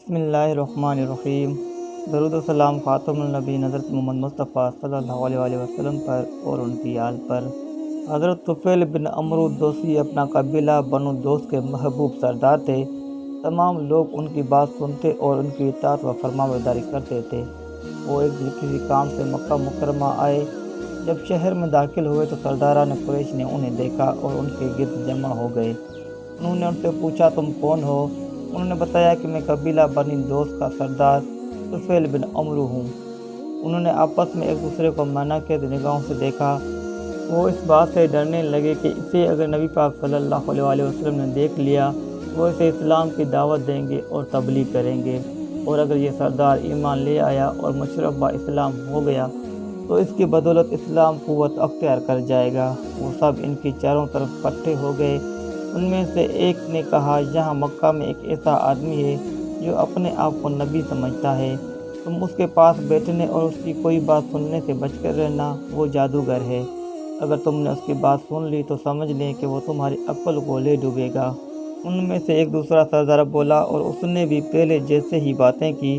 بسم اللہ الرحمن الرحیم۔ درود و سلام خاتم النبی حضرت محمد مصطفیٰ صلی اللہ علیہ وسلم پر اور ان کی آل پر۔ حضرت طفیل بن عمرو دوسی اپنا قبیلہ بنو دوس کے محبوب سردار تھے۔ تمام لوگ ان کی بات سنتے اور ان کی اطاعت و فرمانبرداری کرتے تھے۔ وہ ایک دن کسی کام سے مکہ مکرمہ آئے۔ جب شہر میں داخل ہوئے تو سرداران قریش نے انہیں دیکھا اور ان کے گرد جمع ہو گئے۔ انہوں نے ان سے پوچھا، تم کون ہو؟ انہوں نے بتایا کہ میں قبیلہ بنی دوس کا سردار طفیل بن عمرو ہوں۔ انہوں نے آپس میں ایک دوسرے کو منعقد نگاہوں سے دیکھا۔ وہ اس بات سے ڈرنے لگے کہ اسے اگر نبی پاک صلی اللہ علیہ وسلم نے دیکھ لیا وہ اسے اسلام کی دعوت دیں گے اور تبلیغ کریں گے، اور اگر یہ سردار ایمان لے آیا اور مشرف با اسلام ہو گیا تو اس کی بدولت اسلام قوت اختیار کر جائے گا۔ وہ سب ان کی چاروں طرف اکٹھے ہو گئے۔ ان میں سے ایک نے کہا، یہاں مکہ میں ایک ایسا آدمی ہے جو اپنے آپ کو نبی سمجھتا ہے، تم اس کے پاس بیٹھنے اور اس کی کوئی بات سننے سے بچ کر رہنا، وہ جادوگر ہے۔ اگر تم نے اس کی بات سن لی تو سمجھ لیں کہ وہ تمہاری عقل کو لے ڈوبے گا۔ ان میں سے ایک دوسرا سردار بولا اور اس نے بھی پہلے جیسے ہی باتیں کی۔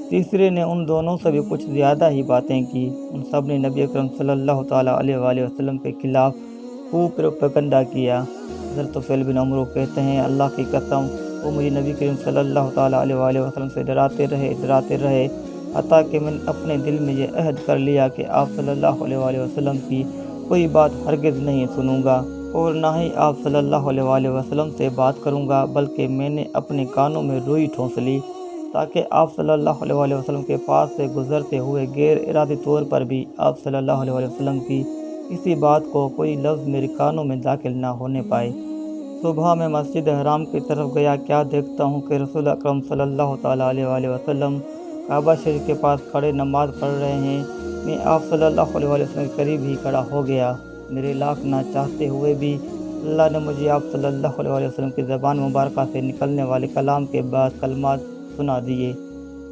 تیسرے نے ان دونوں سے بھی کچھ زیادہ ہی باتیں کی۔ ان سب نے نبی اکرم صلی اللہ تعالیٰ علیہ وسلم کے خلاف خوب پروپیگنڈا کیا۔ حضرت طفیل بن عمرو کہتے ہیں، اللہ کی قسم وہ مجھے نبی کریم صلی اللہ تعالیٰ علیہ وسلم سے ڈراتے رہے حتیٰ کہ میں نے اپنے دل میں یہ عہد کر لیا کہ آپ صلی اللہ علیہ وسلم کی کوئی بات ہرگز نہیں سنوں گا اور نہ ہی آپ صلی اللہ علیہ وسلم سے بات کروں گا، بلکہ میں نے اپنے کانوں میں روئی ٹھونس لی تاکہ آپ صلی اللہ علیہ وسلم کے پاس سے گزرتے ہوئے غیر ارادی طور پر بھی آپ صلی اللہ علیہ وسلم کی کسی بات کو کوئی لفظ میرے کانوں میں داخل نہ ہونے پائے۔ صبح میں مسجد حرام کی طرف گیا، کیا دیکھتا ہوں کہ رسول اکرم صلی اللہ تعالیٰ علیہ وسلم کعبہ شریف کے پاس کھڑے نماز پڑھ رہے ہیں۔ میں آپ صلی اللہ علیہ وسلم کے قریب ہی کھڑا ہو گیا۔ میرے لاکھ نہ چاہتے ہوئے بھی اللہ نے مجھے آپ صلی اللہ علیہ وسلم کی زبان مبارکہ سے نکلنے والے کلام کے بعض کلمات سنا دیے۔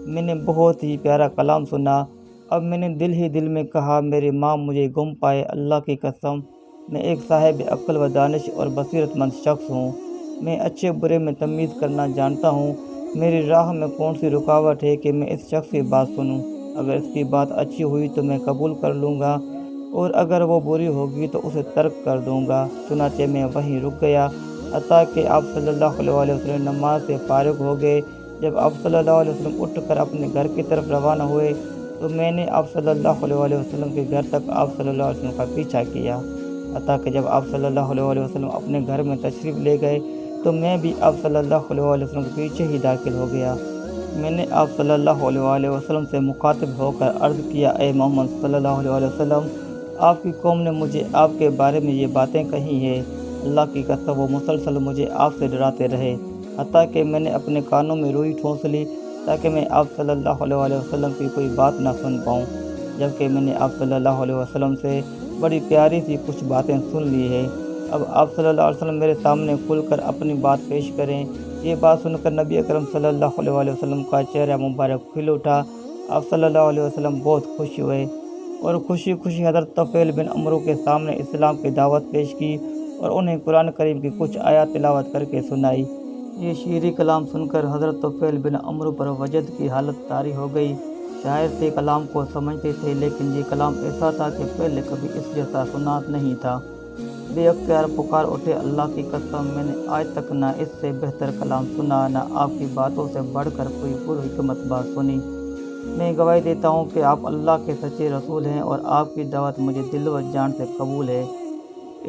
میں نے بہت ہی پیارا کلام سنا۔ اب میں نے دل میں کہا، میرے ماں مجھے گم پائے، اللہ کی قسم میں ایک صاحب عقل و دانش اور بصیرت مند شخص ہوں۔ میں اچھے برے میں تمیز کرنا جانتا ہوں۔ میری راہ میں کون سی رکاوٹ ہے کہ میں اس شخص کی بات سنوں؟ اگر اس کی بات اچھی ہوئی تو میں قبول کر لوں گا، اور اگر وہ بری ہوگی تو اسے ترک کر دوں گا۔ چنانچہ میں وہیں رک گیا حتیٰ کہ آپ صلی اللہ علیہ وسلم نماز سے فارغ ہو گئے۔ جب آپ صلی اللہ علیہ وسلم اٹھ کر اپنے گھر کی طرف روانہ ہوئے تو میں نے آپ صلی اللہ علیہ وسلم کے گھر تک آپ صلی اللہ علیہ وسلم کا پیچھا کیا، حتیٰ کہ جب آپ صلی اللہ علیہ وسلم اپنے گھر میں تشریف لے گئے تو میں بھی آپ صلی اللہ علیہ وسلم کے پیچھے ہی داخل ہو گیا۔ میں نے آپ صلی اللہ علیہ وسلم سے مخاطب ہو کر عرض کیا، اے محمد صلی اللہ علیہ وسلم، آپ کی قوم نے مجھے آپ کے بارے میں یہ باتیں کہی ہیں۔ اللہ کی قسم وہ مسلسل مجھے آپ سے ڈراتے رہے حتیٰ کہ میں نے اپنے کانوں میں روئی ٹھونس لی تاکہ میں آپ صلی اللہ علیہ وسلم کی کوئی بات نہ سن پاؤں، جبکہ میں نے آپ صلی اللہ علیہ وسلم سے بڑی پیاری سی کچھ باتیں سن لی ہے۔ اب آپ صلی اللہ علیہ وسلم میرے سامنے کھل کر اپنی بات پیش کریں۔ یہ بات سن کر نبی اکرم صلی اللہ علیہ وسلم کا چہرہ مبارک کھل اٹھا۔ آپ صلی اللہ علیہ وسلم بہت خوش ہوئے اور خوشی حضرت طفیل بن عمرو کے سامنے اسلام کی دعوت پیش کی اور انہیں قرآن کریم کی کچھ آیات تلاوت کر کے سنائی۔ یہ شعری کلام سن کر حضرت طفیل بن عمرو پر وجد کی حالت طاری ہو گئی۔ شاعر سے کلام کو سمجھتے تھے، لیکن یہ کلام ایسا تھا کہ پہلے کبھی اس جیسا سنا نہیں تھا۔ بے اختیار پکار اٹھے، اللہ کی قسم میں نے آج تک نہ اس سے بہتر کلام سنا، نہ آپ کی باتوں سے بڑھ کر کوئی پرحکمت بات سنی۔ میں گواہی دیتا ہوں کہ آپ اللہ کے سچے رسول ہیں اور آپ کی دعوت مجھے دل و جان سے قبول ہے۔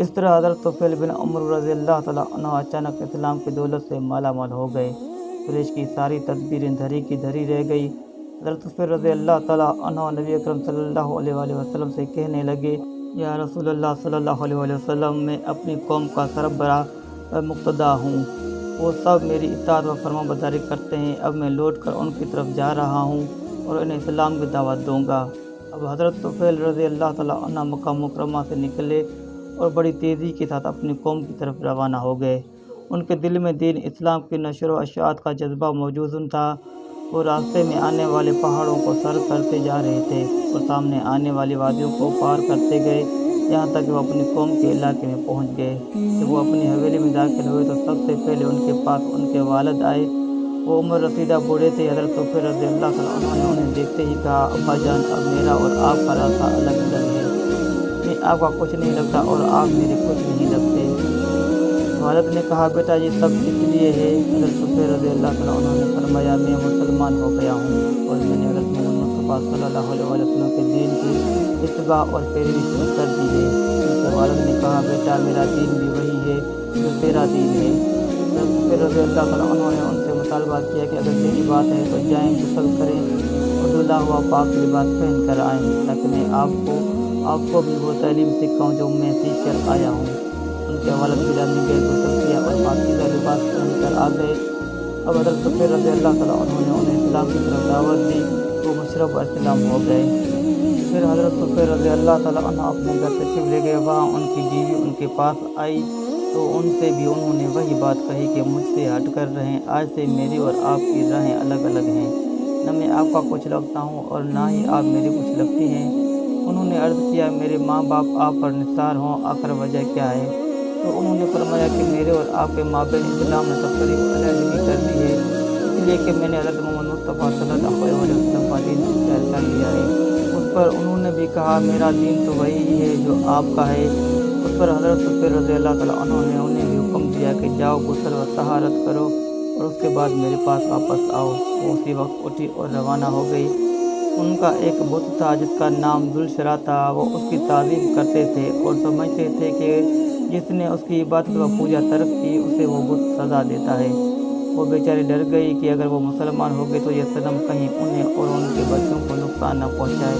اس طرح حضرت طفیل بن عمرو رضی اللہ تعالیٰ عنہ اچانک اسلام کی دولت سے مالا مال ہو گئے۔ قریش کی ساری تدبیریں دھری کی دھری رہ گئی۔ حضرت طفیل رضی اللہ تعالیٰ عنہ نبی اکرم صلی اللہ علیہ وسلم سے کہنے لگے، یا رسول اللہ صلی اللہ علیہ وسلم، میں اپنی قوم کا سربراہ مقتدا ہوں، وہ سب میری اطاعت و فرمانبرداری کرتے ہیں۔ اب میں لوٹ کر ان کی طرف جا رہا ہوں اور انہیں اسلام کی دعوت دوں گا۔ اب حضرت طفیل رضی اللہ تعالیٰ عنہ مکہ مکرمہ سے نکلے اور بڑی تیزی کے ساتھ اپنی قوم کی طرف روانہ ہو گئے۔ ان کے دل میں دین اسلام کی نشر و اشاعت کا جذبہ موجود تھا۔ وہ راستے میں آنے والے پہاڑوں کو سر کرتے جا رہے تھے اور سامنے آنے والی وادیوں کو پار کرتے گئے، یہاں تک کہ وہ اپنی قوم کے علاقے میں پہنچ گئے۔ جب وہ اپنی حویلی میں داخل ہوئے تو سب سے پہلے ان کے پاس ان کے والد آئے وہ عمر رسیدہ بوڑھے تھے۔ حضرت طفیل رضی اللہ تعالیٰ عنہ نے انہیں دیکھتے ہی کہا، ابا جان، اب میرا اور آپ کا راستہ الگ الگ ہے۔ میں آپ کا کچھ نہیں لگتا اور آپ میرے کچھ نہیں لگتے۔ والد نے کہا، بیٹا یہ سب اس لیے ہے۔ حضرت طفیل رضی اللہ تعالیٰ عنہ نے فرمایا، میں مسلمان ہو گیا ہوں اور میں نے حضرت محمد مصطفیٰ صلی اللہ علیہ وسلم کے دین کی اتباع اور پیروی شروع کر دی ہے۔ ان کے والد نے کہا، بیٹا میرا دین بھی وہی ہے جو تیرا دین ہے۔ حضرت طفیل رضی اللہ تعالیٰ عنہ نے ان سے مطالبہ کیا کہ اگر میری بات ہے تو جائیں، غسل کریں اور دھلا ہوا پاک لباس پہن کر آئیں، تاکہ میں آپ کو بھی وہ تعلیم سکھاؤں جو میں سیکھ کر آیا ہوں۔ ان کے والد بلا میں گئے، غسل کیا اور پاکیزہ لباس پہن کر آ گئے۔ اب حضرت طفیل رضی اللہ تعالیٰ عنہ نے انہیں اسلام کی طرف دعوت دی، وہ مشرف اسلام ہو گئے۔ پھر حضرت طفیل رضی اللہ تعالیٰ عنہ اپنے گھر تشریف لے گئے۔ وہاں ان کی بیوی ان کے پاس آئی تو ان سے بھی انہوں نے وہی بات کہی کہ مجھ سے ہٹ کر رہیں، آج سے میری اور آپ کی راہیں الگ الگ ہیں، نہ میں آپ کا کچھ لگتا ہوں اور نہ ہی آپ میری کچھ لگتی ہیں۔ انہوں نے عرض کیا، میرے ماں باپ آپ پر نثار ہوں، آخر وجہ کیا ہے؟ تو انہوں نے فرمایا کہ میرے اور آپ کے مابین اسلام نے تفریق علیحدگی کر دی ہے، اس لیے کہ میں نے حضرت محمد مصطفیٰ صلی اللہ علیہ وسلم کا دین اختیار کر لیا ہے۔ اس پر انہوں نے بھی کہا، میرا دین تو وہی ہے جو آپ کا ہے۔ اس پر حضرت طفیل رضی اللہ تعالیٰ عنہ نے انہیں بھی حکم دیا کہ جاؤ، غسل و طہارت کرو اور اس کے بعد میرے پاس واپس آؤ۔ وہ اسی وقت اٹھی اور روانہ ہو گئی۔ ان کا ایک بت تھا جس کا نام ذوالشرح تھا۔ وہ اس کی تعظیم کرتے تھے اور سمجھتے تھے کہ جس نے اس کی عبادت و پوجا ترک کی اسے وہ بت سزا دیتا ہے۔ وہ بیچاری ڈر گئی کہ اگر وہ مسلمان ہو گئے تو یہ صنم کہیں انہیں اور ان کے بچوں کو نقصان نہ پہنچائے۔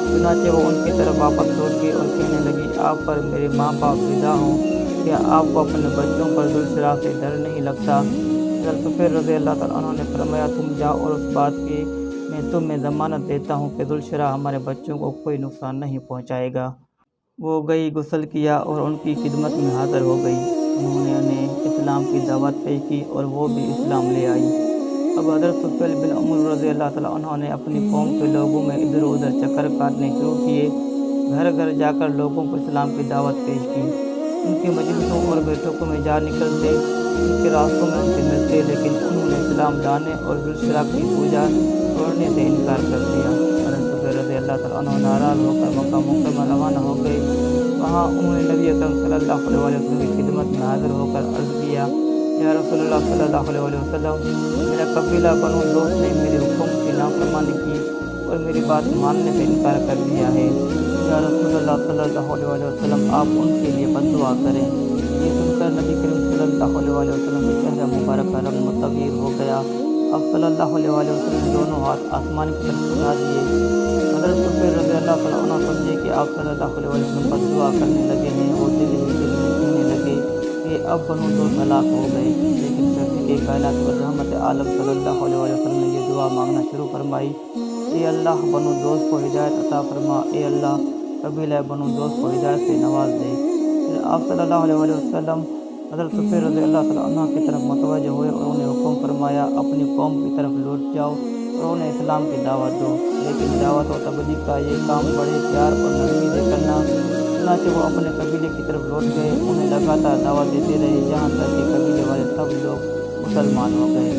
چنانچہ وہ ان کی طرف واپس لوٹ گئی اور کہنے لگی، آپ پر میرے ماں باپ فدا ہوں، کیا آپ کو اپنے بچوں پر ذوالشرح سے ڈر نہیں لگتا؟ حضرت طفیل رضی اللہ تعالیٰ عنہ نے فرمایا، تم جاؤ اور اس بات کی میں تمہیں ضمانت دیتا ہوں کہ ذوالشرح ہمارے بچوں کو کوئی نقصان نہیں پہنچائے گا۔ وہ گئی، غسل کیا اور ان کی خدمت میں حاضر ہو گئی۔ انہوں نے انہیں اسلام کی دعوت پیش کی اور وہ بھی اسلام لے آئی۔ اب حضرت طفیل بن عمر رضی اللہ تعالیٰ عنہ نے اپنی قوم کے لوگوں میں ادھر ادھر چکر کاٹنے شروع کیے، گھر گھر جا کر لوگوں کو اسلام کی دعوت پیش کی۔ ان کی مجلسوں اور بیٹھکوں میں جا نکلتے، ان کے راستوں میں ان سے ملتے، لیکن انہوں نے اسلام لانے اور ذوالشرح کی پوجا چھوڑنے سے انکار کر دیا۔ حضرت طفیل رضی اللہ تعالیٰ عنہ ناراض ہو کر مکہ مکرمہ روانہ ہو گئے۔ وہاں انہوں نے نبی اکرم صلی اللہ علیہ وسلم کی خدمت میں حاضر ہو کر عرض کیا، یا رسول اللہ صلی اللہ علیہ وسلم، میرا قبیلہ بنو دوست نے میرے حکم کی نافرمانی کی اور میری بات ماننے سے انکار کر دیا ہے۔ یا رسول اللہ صلی اللہ علیہ وسلم، آپ ان کے لیے بد دعا کریں۔ یہ سن کر نبی کریم صلی اللہ علیہ وسلم کا چہرہ مبارک کا رنگ متغیر ہو گیا۔ اب صلی اللہ علیہ وسلم نے دونوں ہاتھ آسمان کی طرف اٹھا دیے۔ حضرت طفیل رضی اللہ تعالیٰ عنہ سمجھے کہ آپ صلی اللہ علیہ وسلم بد دعا کرنے لگے ہیں۔ وہ دل ہی دل میں کہنے لگے کہ اب بنو دوست ہلاک ہو گئے۔ لیکن پھر کے کائنات اور رحمت عالم صلی اللہ علیہ وسلم نے یہ دعا مانگنا شروع فرمائی، اے اللہ بنو دوست کو ہدایت عطا فرما، اے اللہ قبیلہ بنو دوست کو ہدایت سے نواز دے۔ پھر آپ صلی اللہ علیہ وسلم حضرت طفیل رضی اللہ تعالیٰ عنہ کی طرف متوجہ ہوئے اور انہیں حکم فرمایا، اپنی قوم کی طرف لوٹ جاؤ اور انہیں اسلام کی دعوت دو۔ لیکن دعوت و تبلیغ کا یہ کام بڑے پیار اور نرمی سے کرنا، چنانچہ وہ اپنے قبیلے کی طرف لوٹ گئے، انہیں لگاتار دعوت دیتے رہے، یہاں تک کہ قبیلے والے سب لوگ مسلمان ہو گئے۔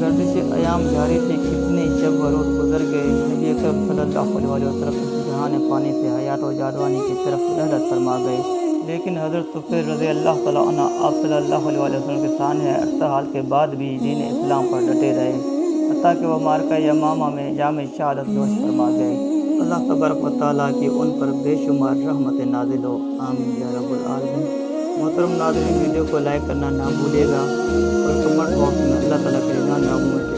گردش ایام جاری تھی، کتنے شب و روز گزر گئے۔ نبی اکرم صلی اللہ علیہ وسلم اس جہان فانی سے حیات و جاودانی کی طرف رحلت فرما گئے۔ لیکن حضرت طفیل رضی اللہ تعالیٰ عنہ آپ صلی اللہ علیہ وسلم کے سامنے عرصہ حال کے بعد بھی دین اسلام پر ڈٹے رہے، حتیٰ کہ وہ معرکہ یمامہ میں جام شہادت نوش فرما گئے۔ اللہ تبارک و تعالیٰ کی ان پر بے شمار رحمتیں نازل ہو، آمین یا رب العالمین۔ محترم ناظرین، ویڈیو کو لائک کرنا نہ بھولیے گا اور کمنٹ باکس میں اللہ تعالیٰ کے ناموں میں